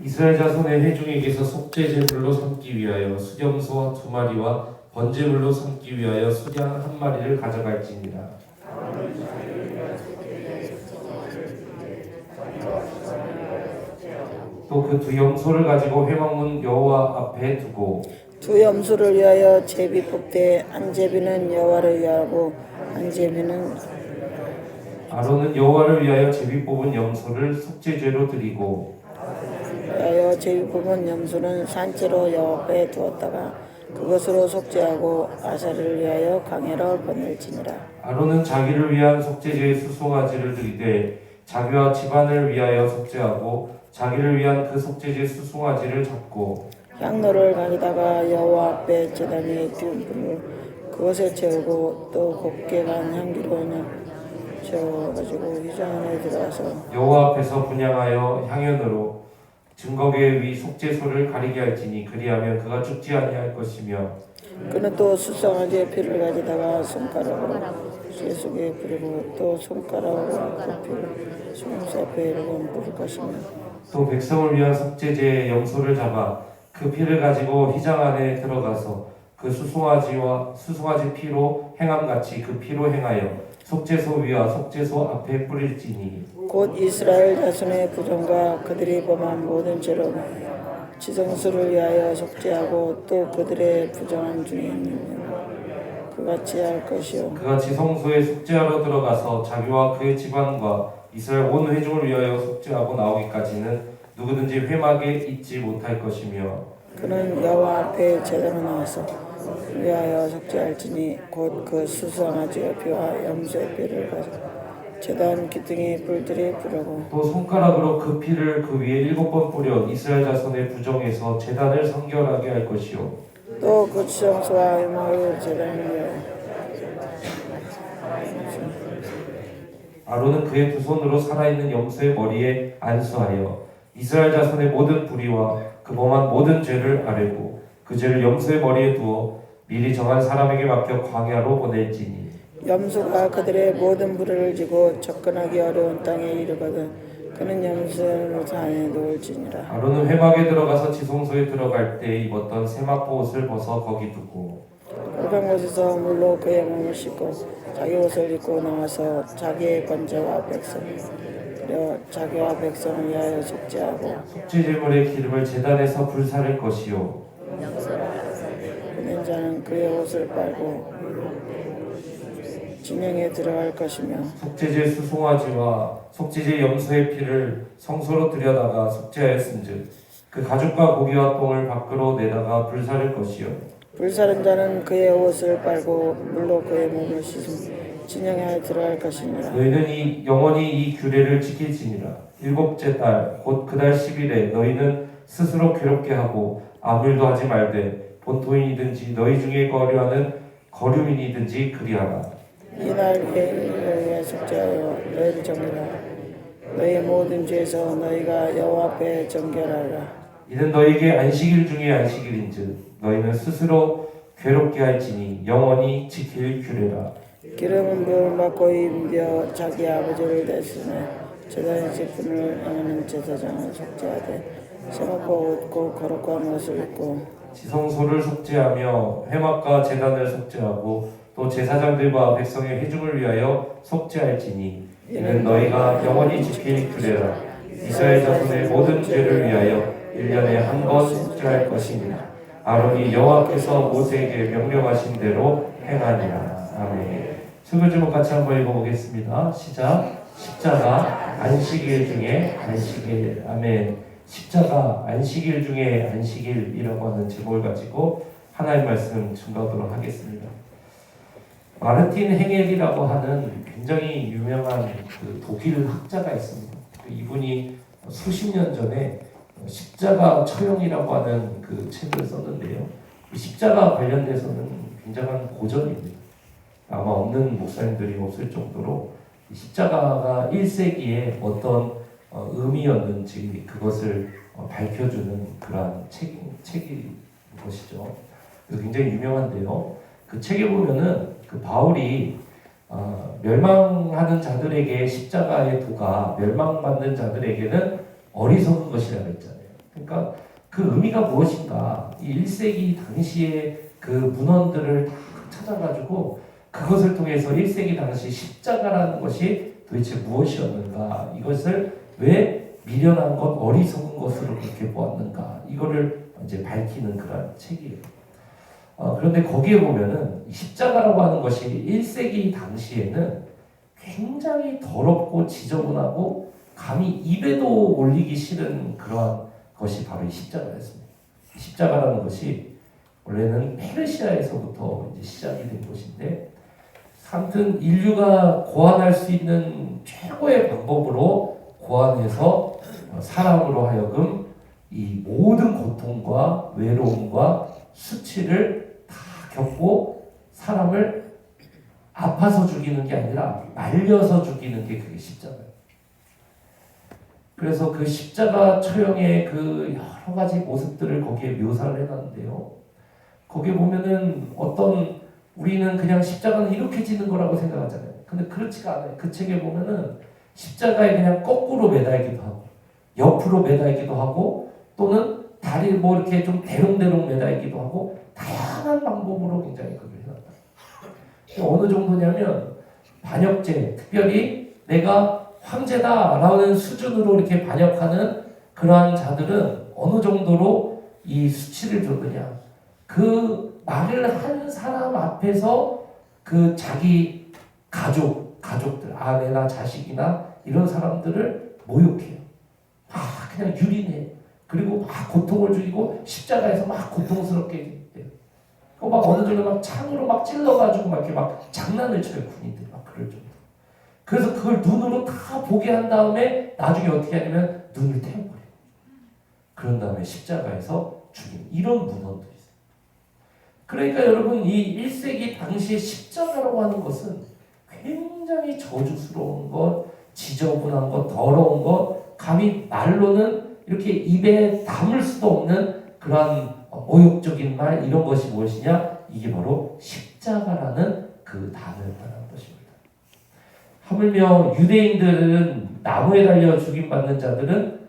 이스라엘 자손의 회중에게서 속죄제물로 삼기 위하여 수염소 2마리와 번제물로 삼기 위하여 수양 1마리를 가져갈지니라. 또 그 두 염소를 가지고 회막문 여호와 앞에 두고 두 염소를 위하여 제비 뽑되 한 제비는 여호와를 위하고 한 제비는 아론은 여호와를 위하여 제비 뽑은 염소를 속죄제로 드리고 위하여 제비 뽑은 염소는 산채로 여호와 앞에 두었다가 그것으로 속죄하고 아사를 위하여 강회로 보낼지니라. 아론은 자기를 위한 속죄제의 수송아지를 드리되 자기와 집안을 위하여 속죄하고 자기를 위한 그 속죄제 수송아지를 잡고 향로를 가져다가 여호와 앞에 제단에 피운 불을 그것에 채우고 또 곱게 간 향기로 채워가지고 휘장 안에 들어가서 여호와 앞에서 분향하여 향연으로 증거궤 위 속죄소를 가리게 할지니 그리하면 그가 죽지 아니할 것이며 그는 또 수송아지의 피를 가져다가 손가락으로 쇠 속에 뿌리고 또 손가락으로 그 피를 수금새 앞에 이르고 뿌릴 것이며 또 백성을 위한 속죄제의 염소를 잡아 그 피를 가지고 휘장 안에 들어가서 그 수송아지 피로 행함같이 그 피로 행하여 속죄소 위와 속죄소 앞에 뿌릴지니 곧 이스라엘 자손의 부정과 그들이 범한 모든 죄로 지성소를 위하여 속죄하고 또 그들의 부정한 중에 있는 그같이 할 것이요 그같이 성소에 속죄하러 들어가서 자기와 그의 집안과 이스라엘 온 회중을 위하여 속죄하고 나오기까지는 누구든지 회막에 있지 못할 것이며 그는 여호와 앞에 제대로 나와서 위하여 속죄할지니 곧 그 수송아지의 피와 염소의 피를 가지고 제단 기둥에 불들이 부르고 또 손가락으로 그 피를 그 위에 7번 뿌려 이스라엘 자손의 부정에서 제단을 성결하게 할 것이요 또 그 지성소와 회막을 제단 위에 아론은 그의 두 손으로 살아있는 염소의 머리에 안수하여 이스라엘 자손의 모든 불의와 그 범한 모든 죄를 아뢰고 그 죄를 염소의 머리에 두어 미리 정한 사람에게 맡겨 광야로 보낼지니 염소가 그들의 모든 불의를 지고 접근하기 어려운 땅에 이르거든 그는 염소를 산에 놓을지니라. 아론은 회막에 들어가서 지성소에 들어갈 때 입었던 세마포 옷을 벗어 거기 두고 붉은 곳에서 물로 그의 몸을 씻고 자기 옷을 입고 나와서 자기의 번제와 백성 그리고 자기와 백성을 위하여 속죄하고 속죄제물의 기름을 제단에서 불사를 것이요 보낸 자는 그의 옷을 빨고 진영에 들어갈 것이며 속죄제 수송아지와 속죄제 염소의 피를 성소로 들여다가 속죄하였은즉 그 가죽과 고기와 똥을 밖으로 내다가 불사를 것이요 불사른 자는 그의 옷을 빨고 물로 그의 몸을 씻음 진영에 들어갈 것이니라. 너희는 영원히 이 규례를 지킬지니라. 7째 달 곧 그 달 10일에 너희는 스스로 괴롭게 하고 아무 일도 하지 말되 본토인이든지 너희 중에 거류하는 거류민이든지 그리하라. 이날 위에 속죄하여 너희를 정결하라. 너희 모든 죄에서 너희가 여호와 앞에 정결하라. 이는 너희에게 안식일 중에 안식일인즉 너희는 스스로 괴롭게 할지니 영원히 지킬 규례라. 기름은 부음을 받고 임되어 자기 아버지를 대신해 제단의 직분을 행하는 제사장은 속죄하되 세마포 옷고 거룩한 옷을 입고 지성소를 속죄하며 회막과 제단을 속죄하고 또 제사장들과 백성의 회중을 위하여 속죄할지니 이는 너희가 영원히 지킬 규례라. 이스라엘 자손의 모든 죄를 위하여 1년에 한 번 속죄할 것이니라. 아론이 여호와께서 모세에게 명령하신 대로 행하니라. 아멘. 설교 제목 같이 한번 읽어보겠습니다. 시작. 십자가 안식일 중에 안식일. 아멘. 십자가 안식일 중에 안식일이라고 하는 제목을 가지고 하나의 말씀 증거하도록 하겠습니다. 마르틴 헤겔이라고 하는 굉장히 유명한 그 독일 학자가 있습니다. 이분이 수십 년 전에 십자가 처형이라고 하는 그 책을 썼는데요. 십자가 관련돼서는 굉장한 고전입니다. 아마 없는 목사님들이 없을 정도로 십자가가 1세기에 어떤 의미였는지 그것을 밝혀주는 그러한 책인 것이죠. 그래서 굉장히 유명한데요. 그 책에 보면은 그 바울이 멸망하는 자들에게 십자가의 도가 멸망받는 자들에게는 어리석은 것이라고 했잖아요. 그러니까 그 의미가 무엇인가? 이 1세기 당시에 그 문헌들을 다 찾아가지고 그것을 통해서 1세기 당시 십자가라는 것이 도대체 무엇이었는가? 이것을 왜 미련한 것, 어리석은 것으로 그렇게 보았는가? 이거를 이제 밝히는 그런 책이에요. 그런데 거기에 보면은 십자가라고 하는 것이 1세기 당시에는 굉장히 더럽고 지저분하고 감히 입에도 올리기 싫은 그러한 것이 바로 이 십자가였습니다. 십자가라는 것이 원래는 페르시아에서부터 이제 시작이 된 것인데, 아무튼 인류가 고안할 수 있는 최고의 방법으로 고안해서 사람으로 하여금 이 모든 고통과 외로움과 수치를 다 겪고 가사람을 아파서 죽이는 게 아니라 말려서 죽이는 게 그게 십자가예요. 그래서 그 십자가 처형의 그 여러 가지 모습들을 거기에 묘사를 해놨는데요. 거기에 보면은 우리는 그냥 십자가는 이렇게 지는 거라고 생각하잖아요. 근데 그렇지가 않아요. 그 책에 보면은 십자가에 그냥 거꾸로 매달기도 하고, 옆으로 매달기도 하고, 또는 다리 이렇게 좀 대롱대롱 매달기도 하고, 다양한 방법으로 굉장히 그걸 해놨다. 어느 정도냐면 반역죄, 특별히 내가 황제다라는 수준으로 이렇게 반역하는 그러한 자들은 어느 정도로 이 수치를 줬느냐. 그 말을 한 사람 앞에서 그 자기 가족들, 아내나 자식이나 이런 사람들을 모욕해요. 그냥 유린해. 그리고 막 고통을 주고 십자가에서 막 고통스럽게 해요. 막 어느 정도 막 창으로 막 찔러가지고 막 이렇게 막 장난을 쳐요. 군인들 막 그럴 정도. 그래서 그걸 눈으로 다 보게 한 다음에 나중에 어떻게 하냐면 눈을 태워버려요. 그런 다음에 십자가에서 죽이는 이런 문헌도 있어요. 그러니까 여러분 이 1세기 당시의 십자가라고 하는 것은 굉장히 저주스러운 것, 지저분한 것, 더러운 것, 감히 말로는 이렇게 입에 담을 수도 없는 그러한 모욕적인 말, 이런 것이 무엇이냐? 이게 바로 십자가라는 그 단어였다는 것입니다. 하물며 유대인들은 나무에 달려 죽임받는 자들은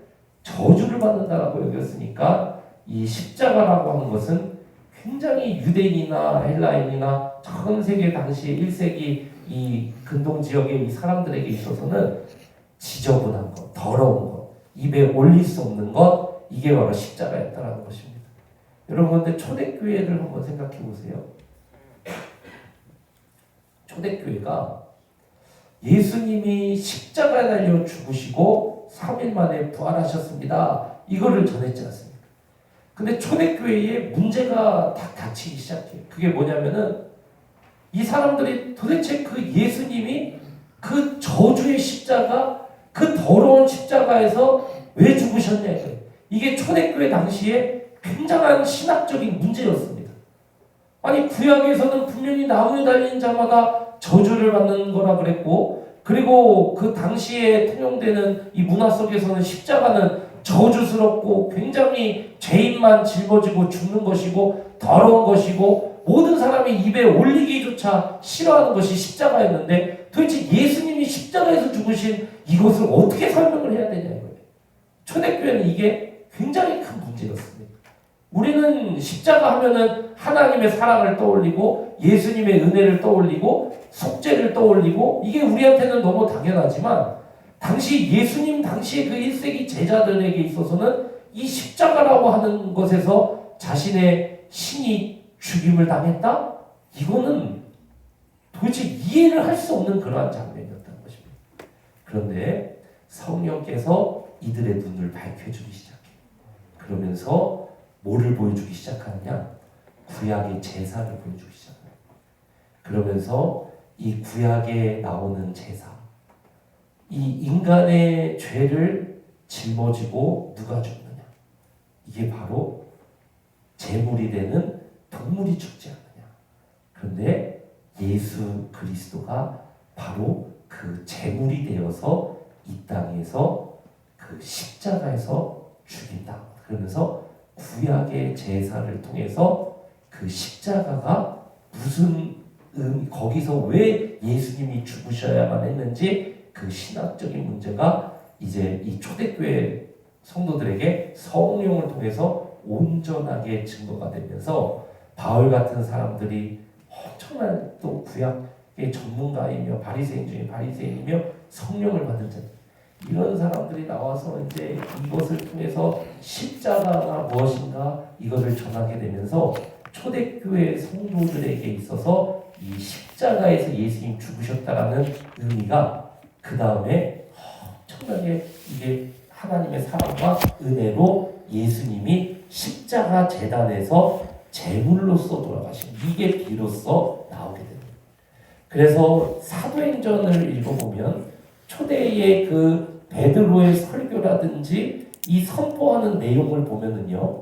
저주를 받는다라고 여겼으니까 이 십자가라고 하는 것은 굉장히 유대인이나 헬라인이나 전 세계 당시 1세기 이 근동 지역의 이 사람들에게 있어서는 지저분한 것, 더러운 것, 입에 올릴 수 없는 것, 이게 바로 십자가였다는 것입니다. 여러분, 근데 초대교회를 한번 생각해 보세요. 초대교회가 예수님이 십자가에 달려 죽으시고 3일 만에 부활하셨습니다. 이거를 전했지 않습니까? 근데 초대교회에 문제가 다 닥치기 시작해요. 그게 뭐냐면은 이 사람들이 도대체 그 예수님이 그 저주의 십자가, 그 더러운 십자가에서 왜 죽으셨냐 이거예요. 이게 초대교회 당시에 굉장한 신학적인 문제였습니다. 아니 구약에서는 분명히 나무에 달린 자마다 저주를 받는 거라 그랬고, 그리고 그 당시에 통용되는 이 문화 속에서는 십자가는 저주스럽고 굉장히 죄인만 짊어지고 죽는 것이고 더러운 것이고 모든 사람이 입에 올리기조차 싫어하는 것이 십자가였는데, 도대체 예수님이 십자가에서 죽으신 이것을 어떻게 설명을 해야 되냐 이거예요. 초대교회는 이게 굉장히 큰 문제였습니다. 우리는 십자가 하면은 하나님의 사랑을 떠올리고 예수님의 은혜를 떠올리고 속죄를 떠올리고 이게 우리한테는 너무 당연하지만, 당시 예수님 당시의 그 1세기 제자들에게 있어서는 이 십자가라고 하는 것에서 자신의 신이 죽임을 당했다? 이거는 도대체 이해를 할 수 없는 그러한 장면이었다는 것입니다. 그런데 성령께서 이들의 눈을 밝혀주기 시작해요. 그러면서 뭐를 보여주기 시작하느냐? 구약의 제사를 보여주기 시작해요. 그러면서 이 구약에 나오는 제사, 이 인간의 죄를 짊어지고 누가 죽느냐? 이게 바로 제물이 되는 동물이 죽지 않느냐. 그런데 예수 그리스도가 바로 그 제물이 되어서 이 땅에서 그 십자가에서 죽인다. 그러면서 구약의 제사를 통해서 그 십자가가 무슨 거기서 왜 예수님이 죽으셔야만 했는지 그 신학적인 문제가 이제 이 초대교회 성도들에게 성령을 통해서 온전하게 증거가 되면서 바울 같은 사람들이 엄청난 또 구약의 전문가이며 바리새인 중에 바리새인이며 성령을 받은 자 이런 사람들이 나와서 이제 이것을 통해서 십자가가 무엇인가 이것을 전하게 되면서 초대교회 성도들에게 있어서 이 십자가에서 예수님 죽으셨다라는 의미가 그 다음에 엄청나게 이게 하나님의 사랑과 은혜로 예수님이 십자가 제단에서 제물로서 돌아가신 이게 비로소 나오게 됩니다. 그래서 사도행전을 읽어보면 초대의 그 베드로의 설교라든지 이 선포하는 내용을 보면은요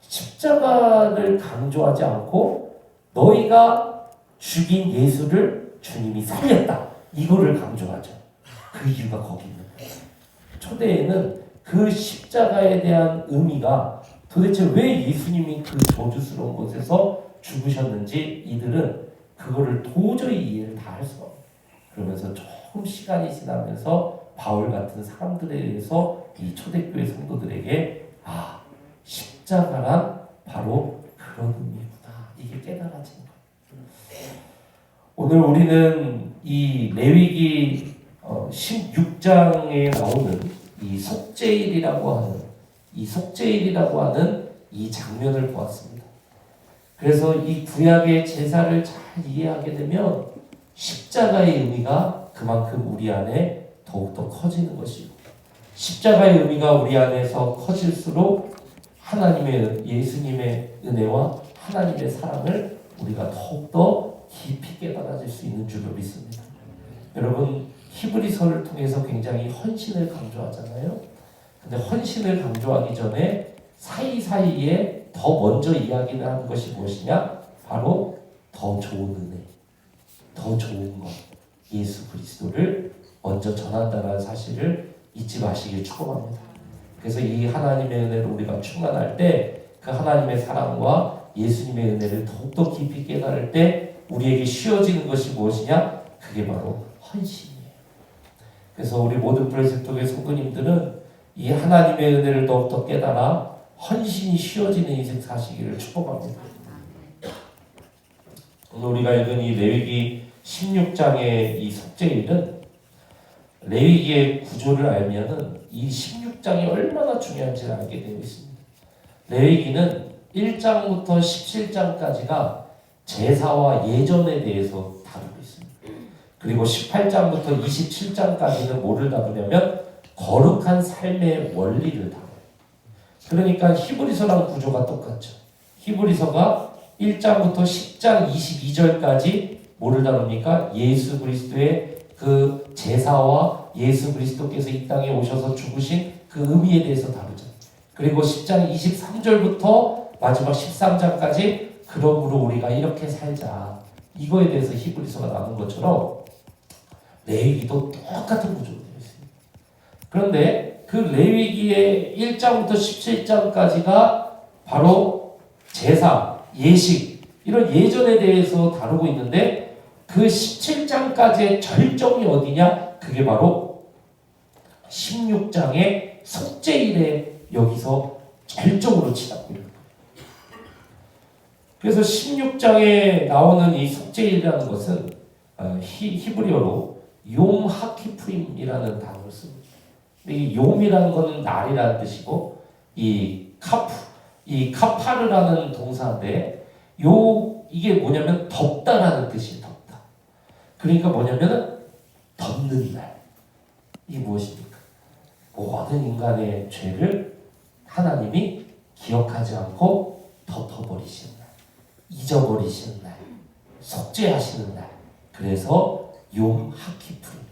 십자가를 강조하지 않고 너희가 죽인 예수를 주님이 살렸다 이거를 강조하죠. 그 이유가 거기 있는 거예요. 초대에는 그 십자가에 대한 의미가 도대체 왜 예수님이 그 저주스러운 곳에서 죽으셨는지 이들은 그거를 도저히 이해를 다 할 수가 없어요. 그러면서 조금 시간이 지나면서 바울 같은 사람들에 의해서 이 초대교회 성도들에게 십자가란 바로 그런 의미구나 이게 깨달아진 거예요. 오늘 우리는 이 레위기 16장에 나오는 이 속죄일이라고 하는 이 장면을 보았습니다. 그래서 이 구약의 제사를 잘 이해하게 되면 십자가의 의미가 그만큼 우리 안에 더욱더 커지는 것이고 십자가의 의미가 우리 안에서 커질수록 하나님의 예수님의 은혜와 하나님의 사랑을 우리가 더욱더 깊이 깨달아질 수 있는 줄로 믿습니다. 여러분 히브리서를 통해서 굉장히 헌신을 강조하잖아요. 근데 헌신을 강조하기 전에 사이사이에 더 먼저 이야기를 하는 것이 무엇이냐? 바로 더 좋은 은혜, 더 좋은 것, 예수 그리스도를 먼저 전한다는 사실을 잊지 마시길 축원합니다. 그래서 이 하나님의 은혜를 우리가 충만할 때 그 하나님의 사랑과 예수님의 은혜를 더욱더 깊이 깨달을 때 우리에게 쉬워지는 것이 무엇이냐? 그게 바로 헌신이에요. 그래서 우리 모든 프레스토교의 성도님들은 이 하나님의 은혜를 더욱더 깨달아 헌신이 쉬워지는 인생 사시기를 축복합니다. 오늘 우리가 읽은 이 레위기 16장의 이 속죄일은 레위기의 구조를 알면은 이 16장이 얼마나 중요한지를 알게 되어 있습니다. 레위기는 1장부터 17장까지가 제사와 예전에 대해서 다루고 있습니다. 그리고 18장부터 27장까지는 뭐를 다루냐면 거룩한 삶의 원리를 다뤄요. 그러니까 히브리서랑 구조가 똑같죠. 히브리서가 1장부터 10장 22절까지 뭐를 다룹니까? 예수 그리스도의 그 제사와 예수 그리스도께서 이 땅에 오셔서 죽으신 그 의미에 대해서 다루죠. 그리고 10장 23절부터 마지막 13장까지 그러므로 우리가 이렇게 살자. 이거에 대해서 히브리서가 나눈 것처럼 레위기도 똑같은 구조로 되어 있습니다. 그런데 그 레위기의 1장부터 17장까지가 바로 제사, 예식 이런 예전에 대해서 다루고 있는데 그 17장까지의 절정이 어디냐? 그게 바로 16장의 속죄일에 여기서 절정으로 치닫고 있는 거예요. 그래서 16장에 나오는 이 속죄일이라는 것은 히브리어로 욤 하키프림이라는 단어를 씁니다. 이 욤이라는 것은 날이라는 뜻이고 이 카파르라는 동사인데 이게 뭐냐면 덮다라는 뜻이에요. 덮다. 그러니까 뭐냐면은 덮는 날. 이게 무엇입니까? 모든 인간의 죄를 하나님이 기억하지 않고 덮어버리시는 날, 잊어버리시는 날, 속죄하시는 날. 그래서 욤 하키프림,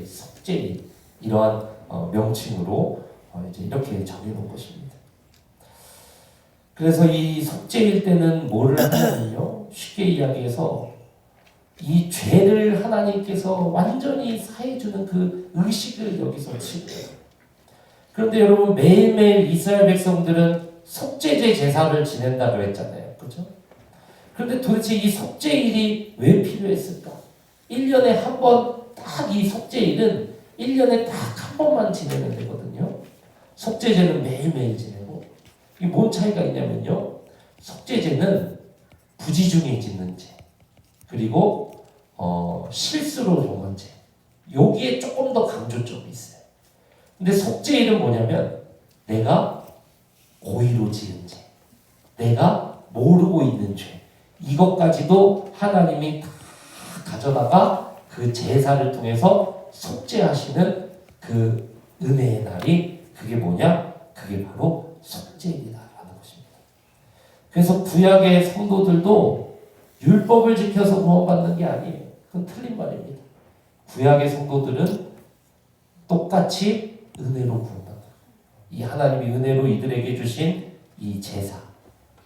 속죄일 이러한 명칭으로 이제 이렇게 정해놓은 것입니다. 그래서 이 속죄일 때는 뭐를 하냐면요, 쉽게 이야기해서 이 죄를 하나님께서 완전히 사해주는 그 의식을 여기서 치고요. 그런데 여러분 매일매일 이스라엘 백성들은 속죄제 제사를 지낸다고 했잖아요. 그렇죠? 그런데 도대체 이 속죄일이 왜 필요했을까? 1년에 한 번 딱 이 속죄일은 1년에 딱 한 번만 지내면 되거든요. 속죄제는 매일매일 지내고. 이게 뭔 차이가 있냐면요. 속죄제는 부지 중에 짓는 죄. 그리고 실수로 범한 죄. 여기에 조금 더 강조점이 있어요. 근데 속죄일은 뭐냐면 내가 고의로 지은 죄. 내가 모르고 있는 죄. 이것까지도 하나님이 다 가져다가 그 제사를 통해서 속죄하시는 그 은혜의 날이 그게 뭐냐? 그게 바로 속죄일이다라는 것입니다. 그래서 구약의 성도들도 율법을 지켜서 구원받는 게 아니에요. 그건 틀린 말입니다. 구약의 성도들은 똑같이 은혜로 구원받는 이 하나님이 은혜로 이들에게 주신 이 제사.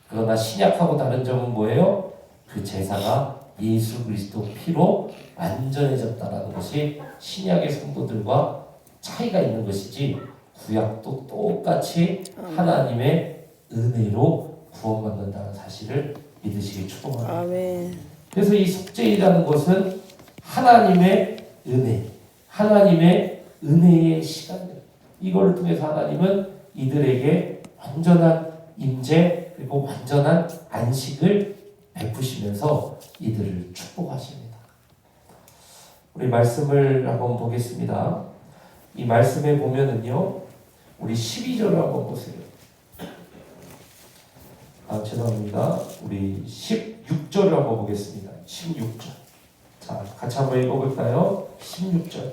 그러나 신약하고 다른 점은 뭐예요? 그 제사가 예수 그리스도 피로 완전해졌다라는 것이 신약의 성도들과 차이가 있는 것이지 구약도 똑같이 하나님의 은혜로 구원받는다는 사실을 믿으시기 축복합니다. 아멘. 그래서 이 속죄이라는 것은 하나님의 은혜, 하나님의 은혜의 시간들. 이걸 통해서 하나님은 이들에게 완전한 임재 그리고 완전한 안식을 베푸시면서 이들을 축복하십니다. 우리 말씀을 한번 보겠습니다. 이 말씀에 보면은요, 우리 12절을 한번 보세요. 죄송합니다. 우리 16절을 한번 보겠습니다. 16절. 자, 같이 한번 읽어볼까요? 16절.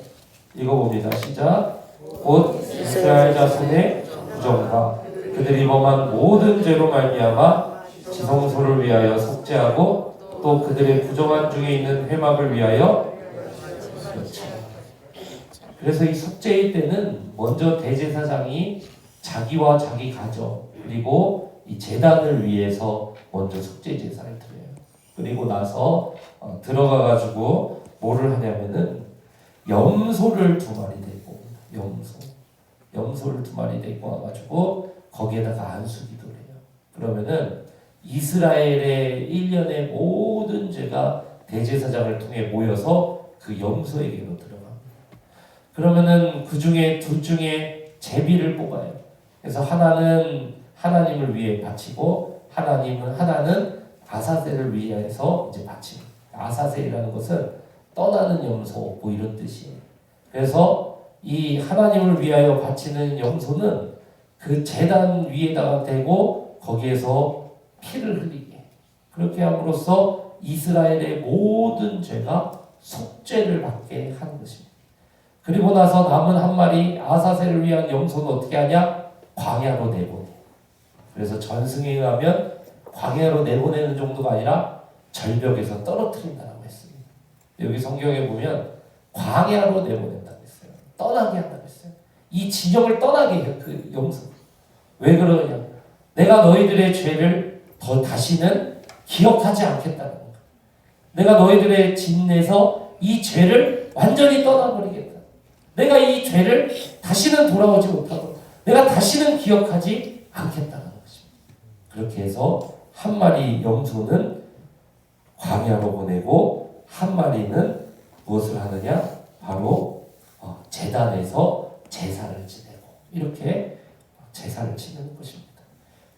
읽어봅니다. 시작. 곧 이스라엘 자손의 부정과 그들이 범한 모든 죄로 말미암아 지성소를 위하여 속죄하고 또 그들의 부정한 중에 있는 회막을 위하여. 그렇죠. 그래서 이 속죄일 때는 먼저 대제사장이 자기와 자기 가정 그리고 이 제단을 위해서 먼저 속죄 제사를 드려요. 그리고 나서 들어가가지고 뭐를 하냐면은 염소를 2마리 데리고 옵니다. 염소를 2마리 데리고 와가지고 거기에다가 안수기도를 해요. 그러면은 이스라엘의 1년의 모든 죄가 대제사장을 통해 모여서 그 염소에게로 들어갑니다. 그러면은 그 중에 둘 중에 제비를 뽑아요. 그래서 하나는 하나님을 위해 바치고 하나는 아사셀을 위해서 이제 바칩니다. 아사셀이라는 것은 떠나는 염소 뭐 이런 뜻이에요. 그래서 이 하나님을 위하여 바치는 염소는 그 제단 위에다가 대고 거기에서 피를 흘리게. 그렇게 함으로써 이스라엘의 모든 죄가 속죄를 받게 하는 것입니다. 그리고 나서 남은 한 마리 아사셀을 위한 염소는 어떻게 하냐? 광야로 내보내. 그래서 전승에 의하면 광야로 내보내는 정도가 아니라 절벽에서 떨어뜨린다고 했습니다. 여기 성경에 보면 광야로 내보낸다고 했어요. 떠나게 한다고 했어요. 이 지역을 떠나게 해요. 그 염소. 왜 그러냐? 내가 너희들의 죄를 더 다시는 기억하지 않겠다는 거야. 내가 너희들의 진에서 이 죄를 완전히 떠나버리겠다. 내가 이 죄를 다시는 돌아오지 못하고 내가 다시는 기억하지 않겠다는 것입니다. 그렇게 해서 한 마리 염소는 광야로 보내고 한 마리는 무엇을 하느냐? 바로 제단에서 제사를 지내고 이렇게 제사를 지내는 것입니다.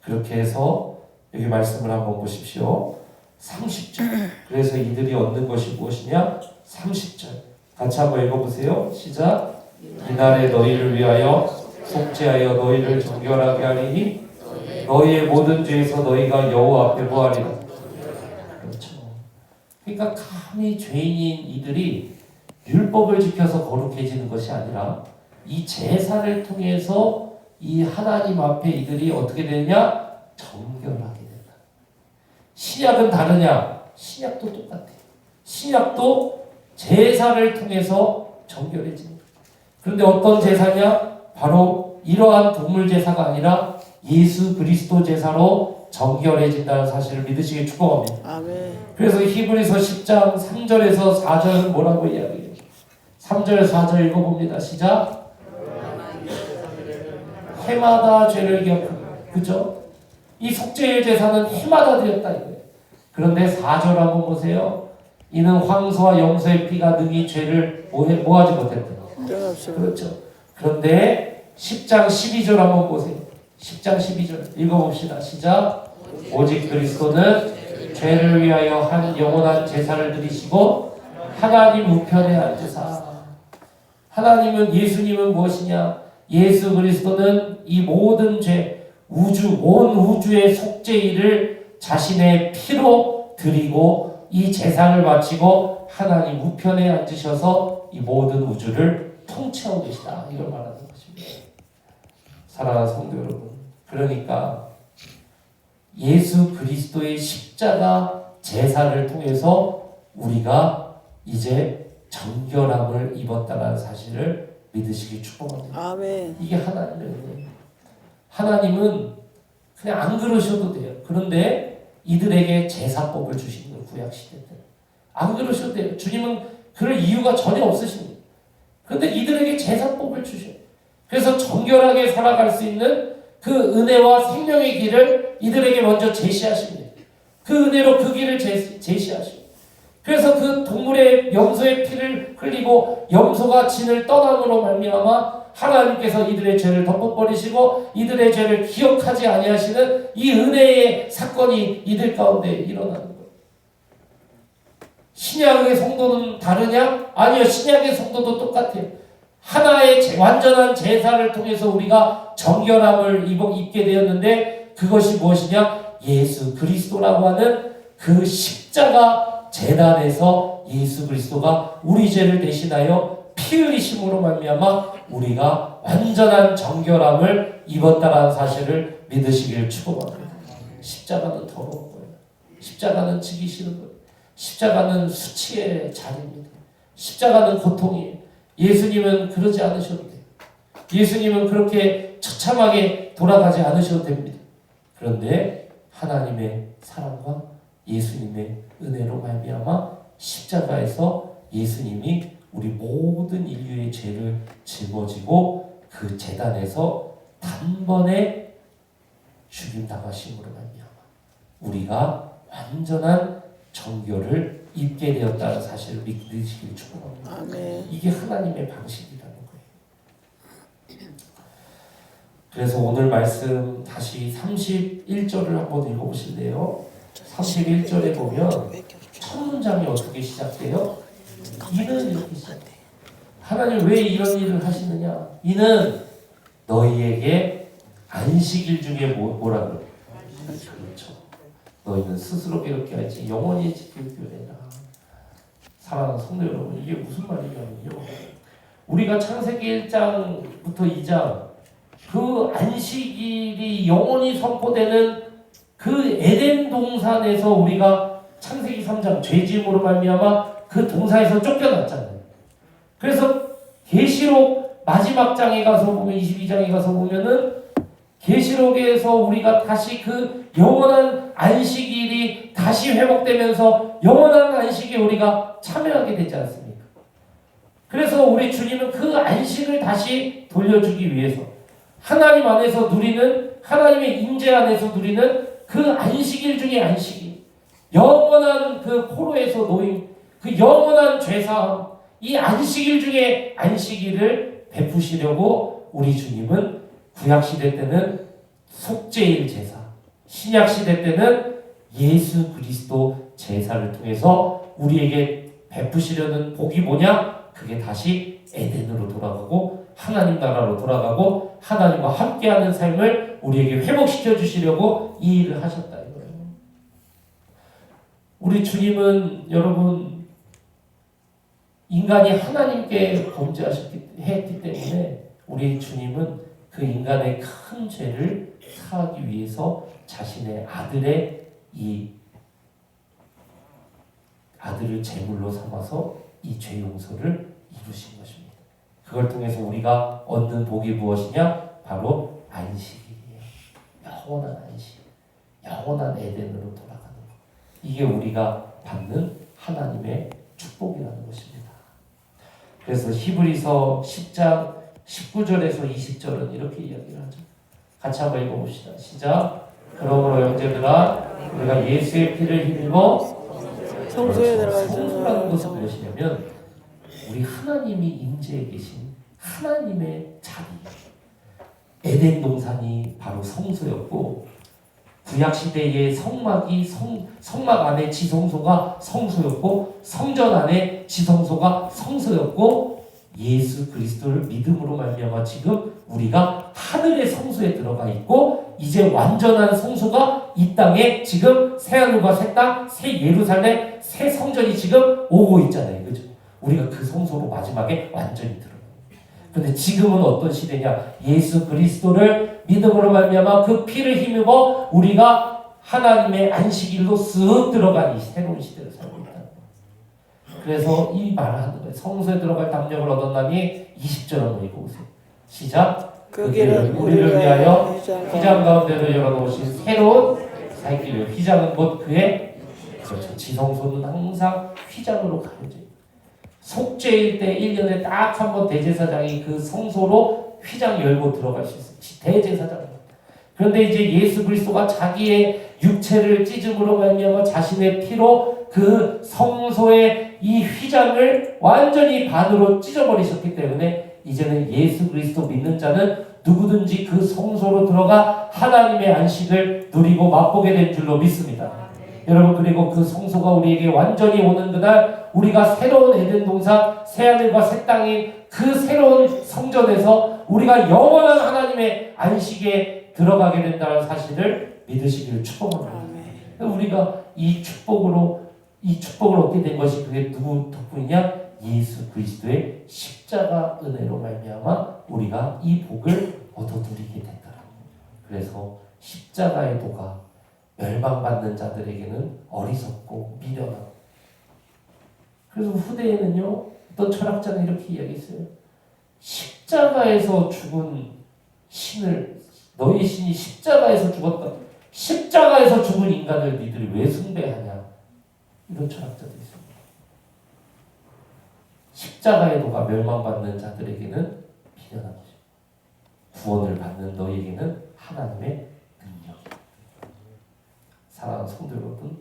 그렇게 해서 여기 말씀을 한번 보십시오. 30절. 그래서 이들이 얻는 것이 무엇이냐? 30절. 같이 한번 읽어보세요. 시작. 이날에 너희를 위하여 속죄하여 너희를 정결하게 하리니 너희의 모든 죄에서 너희가 여호와 앞에 보하리라. 그렇죠. 그러니까 감히 죄인인 이들이 율법을 지켜서 거룩해지는 것이 아니라 이 제사를 통해서 이 하나님 앞에 이들이 어떻게 되느냐? 정결하게 된다. 신약은 다르냐? 신약도 똑같아요. 신약도 제사를 통해서 정결해집니다. 그런데 어떤 제사냐? 바로 이러한 동물 제사가 아니라 예수 그리스도 제사로 정결해진다는 사실을 믿으시기 축복합니다. 아멘. 그래서 히브리서 10장 3절에서 4절은 뭐라고 이야기해요? 3절 4절 읽어봅니다. 시작. 해마다 죄를 기억합니다. 그죠? 이 속죄의 제사는 해마다 드렸다 이거예요. 그런데 4절 한번 보세요. 이는 황소와 염소의 피가 능히 죄를 뭐하지 못했다. 그렇죠. 그런데 10장 12절 한번 보세요. 10장 12절 읽어봅시다. 시작. 오직 그리스도는 죄를 위하여 한 영원한 제사를 드리시고 하나님 우편에 앉으사. 하나님은 예수님은 무엇이냐? 예수 그리스도는 이 모든 죄, 온 우주의 속죄일을 자신의 피로 드리고 이 제사를 마치고 하나님 우편에 앉으셔서 이 모든 우주를 통치하고 계시다. 이걸 말하는 것입니다. 사랑하는 성도 여러분, 그러니까 예수 그리스도의 십자가 제사를 통해서 우리가 이제 정결함을 입었다는 사실을 믿으시기 축복합니다. 아멘. 이게 하나님의 은혜예요. 하나님은 그냥 안 그러셔도 돼요. 그런데 이들에게 제사법을 주신 거예요. 구약시대 때. 안 그러셔도 돼요. 주님은 그럴 이유가 전혀 없으십니다. 그런데 이들에게 제사법을 주셔요. 그래서 정결하게 살아갈 수 있는 그 은혜와 생명의 길을 이들에게 먼저 제시하십니다. 그 은혜로 그 길을 제시하십니다. 그래서 그 동물의 염소의 피를 흘리고 염소가 진을 떠남으로 말미암아 하나님께서 이들의 죄를 덮어버리시고 이들의 죄를 기억하지 아니하시는 이 은혜의 사건이 이들 가운데 일어나는 거예요. 신약의 성도는 다르냐? 아니요. 신약의 성도도 똑같아요. 하나의 완전한 제사를 통해서 우리가 정결함을 입게 되었는데 그것이 무엇이냐? 예수 그리스도라고 하는 그 십자가 제단에서 예수 그리스도가 우리 죄를 대신하여 피 흘리심으로 말미암아 우리가 완전한 정결함을 입었다라는 사실을 믿으시길 축복합니다. 십자가는 더러운 거예요. 십자가는 지기 싫은 거예요. 십자가는 수치의 자리입니다. 십자가는 고통이에요. 예수님은 그러지 않으셔도 돼요. 예수님은 그렇게 처참하게 돌아가지 않으셔도 됩니다. 그런데 하나님의 사랑과 예수님의 은혜로 말미암아 십자가에서 예수님이 우리 모든 인류의 죄를 짊어지고 그 제단에서 단번에 죽임당하심으로 말미암아 우리가 완전한 정결을 입게 되었다는 사실을 믿으시길 축복합니다. 아멘. 이게 하나님의 방식이라는 거예요. 그래서 오늘 말씀 다시 31절을 한번 읽어보실래요? 31절에 보면 첫 문장이 어떻게 시작돼요? 이는 이렇게 시작돼요. 하나님 왜 이런 일을 하시느냐? 이는 너희에게 안식일 중에 뭐라 그래요? 그렇죠. 너희는 스스로 괴롭게 하지 영원히 지킬 교회라. 사랑하는 성도 여러분, 이게 무슨 말이냐면요. 우리가 창세기 1장부터 2장 그 안식일이 영원히 선포되는 그 에덴 동산에서 우리가 창세기 3장 죄짐으로 말미암아 그 동산에서 쫓겨났잖아요. 그래서 계시록 마지막 장에 가서 보면 22장에 가서 보면은 계시록에서 우리가 다시 그 영원한 안식일이 다시 회복되면서 영원한 안식에 우리가 참여하게 되지 않습니까? 그래서 우리 주님은 그 안식을 다시 돌려주기 위해서 하나님 안에서 누리는 하나님의 임재 안에서 누리는 그 안식일 중에 안식일, 영원한 그 포로에서 놓인 그 영원한 죄사함, 이 안식일 중에 안식일을 베푸시려고 우리 주님은 구약시대 때는 속죄일 제사, 신약시대 때는 예수 그리스도 제사를 통해서 우리에게 베푸시려는 복이 뭐냐? 그게 다시 에덴으로 돌아가고 하나님 나라로 돌아가고 하나님과 함께하는 삶을 우리에게 회복시켜 주시려고 이 일을 하셨다 이거예요. 우리 주님은 여러분 인간이 하나님께 범죄했기 때문에 우리 주님은 그 인간의 큰 죄를 사하기 위해서 자신의 아들을 제물로 삼아서 이 죄 용서를 이루신 것입니다. 그걸 통해서 우리가 얻는 복이 무엇이냐? 바로 안식이에요. 영원한 안식, 영원한 에덴으로 돌아가는 것. 이게 우리가 받는 하나님의 축복이라는 것입니다. 그래서 히브리서 10장 19절에서 20절은 이렇게 이야기를 하죠. 같이 한번 읽어봅시다. 시작. 그러므로 형제들아 우리가 예수의 피를 힘입어 성소에 들어갈 성소라는 때는 것은 무엇이냐면 우리 하나님이 임재해 계신 하나님의 자리. 에덴 동산이 바로 성소였고 구약 시대의 성막 안에 지성소가 성소였고 성전 안에 지성소가 성소였고 예수 그리스도를 믿음으로 말미암아 지금 우리가 하늘의 성소에 들어가 있고 이제 완전한 성소가 이 땅에 지금 새 하늘과 새 땅, 새 예루살렘, 새 성전이 지금 오고 있잖아요. 그죠? 우리가 그 성소로 마지막에 완전히 들어가요. 근데 지금은 어떤 시대냐? 예수 그리스도를 믿음으로 말미암아 그 피를 힘입어 우리가 하나님의 안식일로 쓱 들어간 이 새로운 시대를 살고 있다. 그래서 이 말을 하는 거예요. 성소에 들어갈 담력을 얻었나니 20절 한번 읽어보세요. 시작. 그 길은 우리를 위하여 휘장 가운데로 열어놓으신 새로운 살 길이요. 휘장은 곧 그의 그렇죠. 지성소는 항상 휘장으로 가려져요. 속죄일 때 1년에 딱 한 번 대제사장이 그 성소로 휘장 열고 들어갈 수 있어요. 대제사장. 그런데 이제 예수 그리스도가 자기의 육체를 찢음으로 말미암아 자신의 피로 그 성소의 이 휘장을 완전히 반으로 찢어버리셨기 때문에 이제는 예수 그리스도 믿는 자는 누구든지 그 성소로 들어가 하나님의 안식을 누리고 맛보게 된 줄로 믿습니다. 여러분 그리고 그 성소가 우리에게 완전히 오는 그날 우리가 새로운 에덴 동산 새하늘과 새 땅인 그 새로운 성전에서 우리가 영원한 하나님의 안식에 들어가게 된다는 사실을 믿으시기를 축복합니다. 우리가 이 축복을 얻게 된 것이 그게 누구 덕분이냐? 예수 그리스도의 십자가 은혜로 말미암아 우리가 이 복을 얻어 누리게 된다. 그래서 십자가의 도가 멸망받는 자들에게는 어리석고 미련하고. 그래서 후대에는요 어떤 철학자는 이렇게 이야기했어요. 십자가에서 죽은 신을 너희 신이 십자가에서 죽었다. 십자가에서 죽은 인간을 니들이 왜 숭배하냐. 이런 철학자도 있습니다. 십자가의 도가 멸망받는 자들에게는 비련한 것입니다. 구원을 받는 너희에게는 하나님의 능력입니다. 사랑하는 성도 여러분,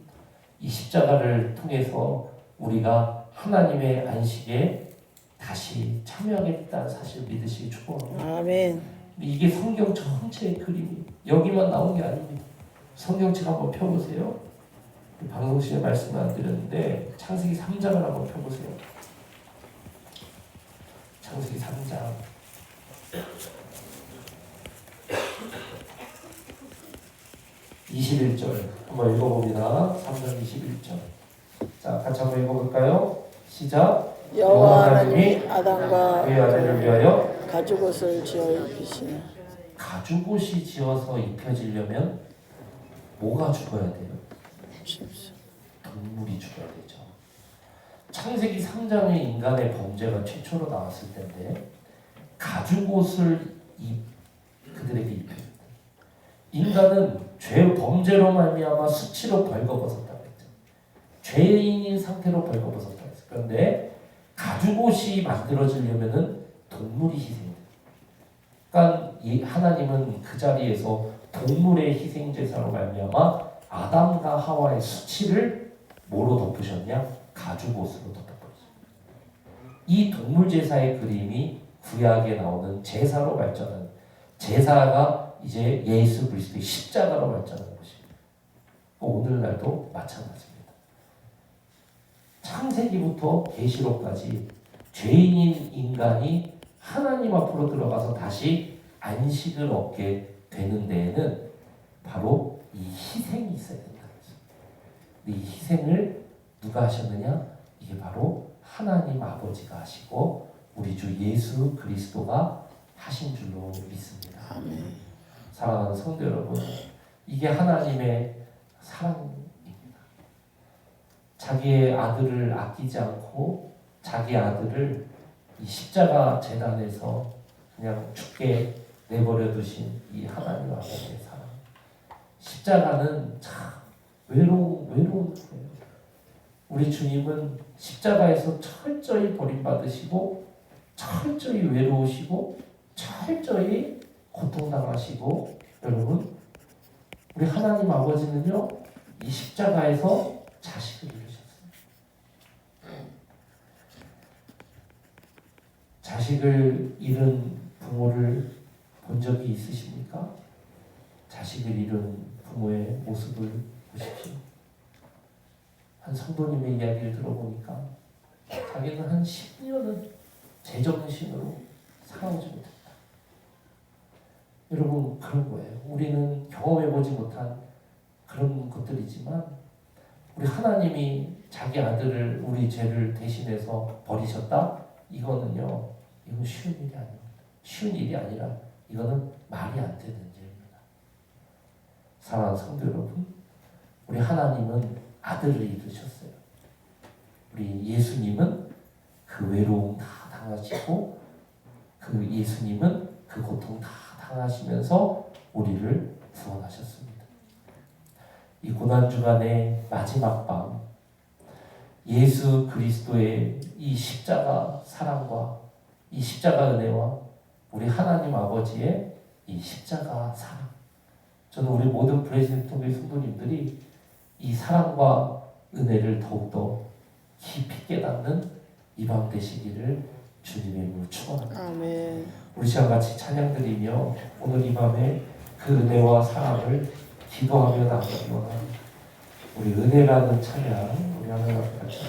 이 십자가를 통해서 우리가 하나님의 안식에 다시 참여하게 됐다는 사실을 믿으시기 축복합니다. 아멘. 이게 성경 전체의 그림이 여기만 나온 게 아닙니다. 성경책 한번 펴보세요. 방송 시에 말씀을 안 드렸는데 창세기 3장을 한번 펴보세요. 창세기 3장 21절 한번 읽어봅니다. 3장 21절. 자, 같이 한번 읽어볼까요? 시작. 여호와 하나님이 아담과 그의 아내를 위하여 가죽옷을 지어 입히시니. 가죽옷이 지어서 입혀지려면 뭐가 죽어야 돼요? 동물이 죽어야 되죠. 창세기 3장의 인간의 범죄가 최초로 나왔을 때인데 가죽옷을 그들에게 입혀요. 인간은 범죄로 말미암아 수치로 벌거벗었다고 했죠. 죄인인 상태로 벌거벗었다고 했어요. 그런데 가죽옷이 만들어지려면은 동물이 희생돼요. 그러니까 하나님은 그 자리에서 동물의 희생제사로 말미암아 아담과 하와의 수치를 뭐로 덮으셨냐? 가죽옷으로 덮어버렸어요. 이 동물 제사의 그림이 구약에 나오는 제사로 발전하는 제사가 이제 예수 그리스도의 십자가로 발전하는 것입니다. 오늘날도 마찬가지입니다. 창세기부터 계시록까지 죄인인 인간이 하나님 앞으로 들어가서 다시 안식을 얻게 되는 데에는 바로 이 희생이 있어야 된다는 거죠. 이 희생을 누가 하셨느냐? 이게 바로 하나님 아버지가 하시고 우리 주 예수 그리스도가 하신 줄로 믿습니다. 아멘. 사랑하는 성도 여러분, 이게 하나님의 사랑입니다. 자기의 아들을 아끼지 않고 자기 아들을 이 십자가 제단에서 그냥 죽게 내버려 두신 이 하나님 아버지의 사랑. 십자가는 참 외로운 거예요. 우리 주님은 십자가에서 철저히 버림받으시고 철저히 외로우시고 철저히 고통당하시고 여러분 우리 하나님 아버지는요, 이 십자가에서 자식을 잃으셨어요. 자식을 잃은 부모를 본 적이 있으십니까? 자식을 잃은 부모의 모습을 보십시오. 한 성도님의 이야기를 들어보니까 자기는 한 10년은 제정신으로 살아오지 못했다. 여러분, 그런 거예요. 우리는 경험해보지 못한 그런 것들이지만 우리 하나님이 자기 아들을 우리 죄를 대신해서 버리셨다? 이거는 쉬운 일이 아닙니다. 쉬운 일이 아니라 이거는 말이 안 되는 일입니다. 사랑하는 성도 여러분, 우리 하나님은 아들을 잃으셨어요. 우리 예수님은 그 외로움 다 당하시고 그 예수님은 그 고통 다 당하시면서 우리를 구원하셨습니다. 이 고난주간의 마지막 밤, 예수 그리스도의 이 십자가 사랑과 이 십자가 은혜와 우리 하나님 아버지의 이 십자가 사랑, 저는 우리 모든 브레이즌 통의 성도님들이 이 사랑과 은혜를 더욱더 깊이 깨닫는 이 밤 되시기를 주님의 이름으로 축원합니다. 아멘. 우리 시간 같이 찬양드리며 오늘 이 밤에 그 은혜와 사랑을 기도하며 나가기 원합니다. 우리 은혜라는 찬양 우리 하나님 앞에 같이